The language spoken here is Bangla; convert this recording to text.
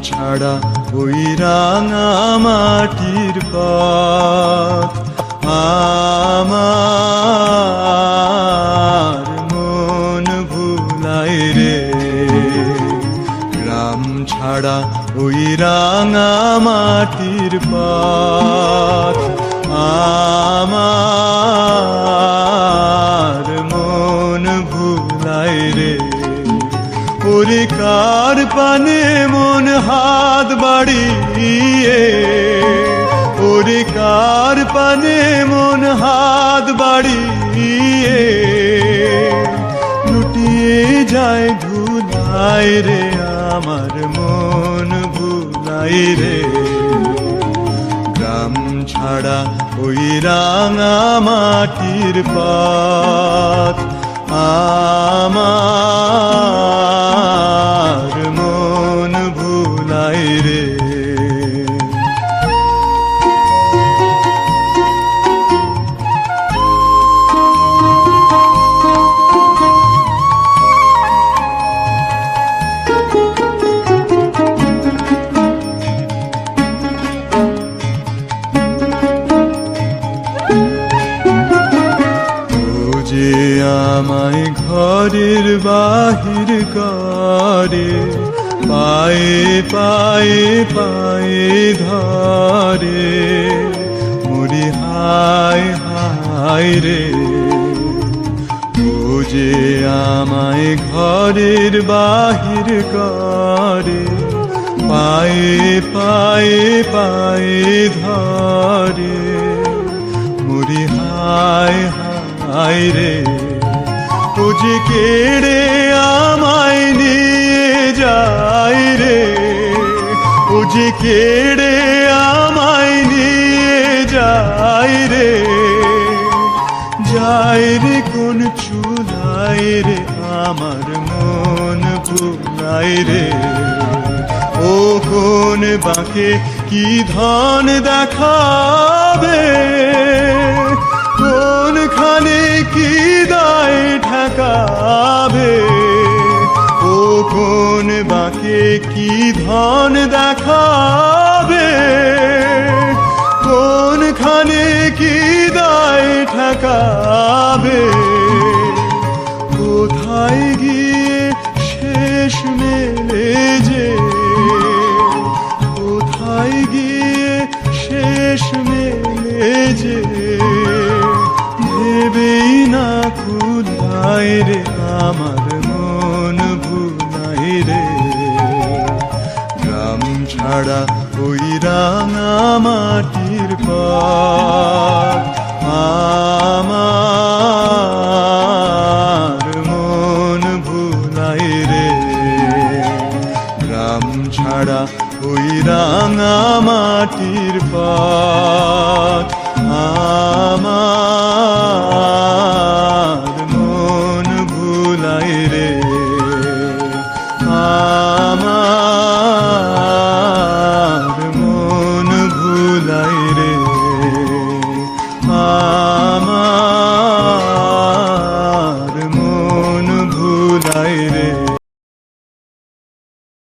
ছাড়া ওই রাঙা মাটির পথ আমার মন ভুলায় রে। গ্রাম ছাড়া ওই রাঙা মাটির পথ আমার মন ভুলায় রে। ওরে কার পানে মন হাত বাড়িয়ে, ওরে কার পানে মন হাত বাড়িয়ে লুটিয়ে যায় ধুলায় রে। আমার মন ভুলায় রে। গ্রাম ছাড়া ওই রাঙা মাটির পথ আমার মন ভুলায় রে। যে আমায় ঘরের বাহির করে, পায়ে পায়ে পায়ে ধরে, মরি হায় হায় রে। ও যে আমায় ঘরের বাহির করে, পায়ে পায়ে পায়ে ধরে, মরি হায় হায় রে। ও যে কেড়ে আমায় নিয়ে যায় রে, ও যে কেড়ে আমায় নিয়ে যায় রে। যায় রে কোন চুলায় রে, আমার মন ভুলায় রে। ও কোন বাঁকে কি ধন দেখাবে, কোনখানে কি দায় ঠেকাবে। ও কোন বাঁকে কি ধন দেখাবে, কোনখানে কি দায় ঠেকাবে। কোথায় গিয়ে শেষ মেলে যে, কোথায় গিয়ে শেষ মেলে যে, ভেবেই না খুদায় রে। আমার মন ভুলায় রে। গ্রাম ছাড়া ওই রাঙা মাটির পথ আমার মন ভুলায় রে। গ্রাম ছাড়া ওই রাঙা মাটির পথ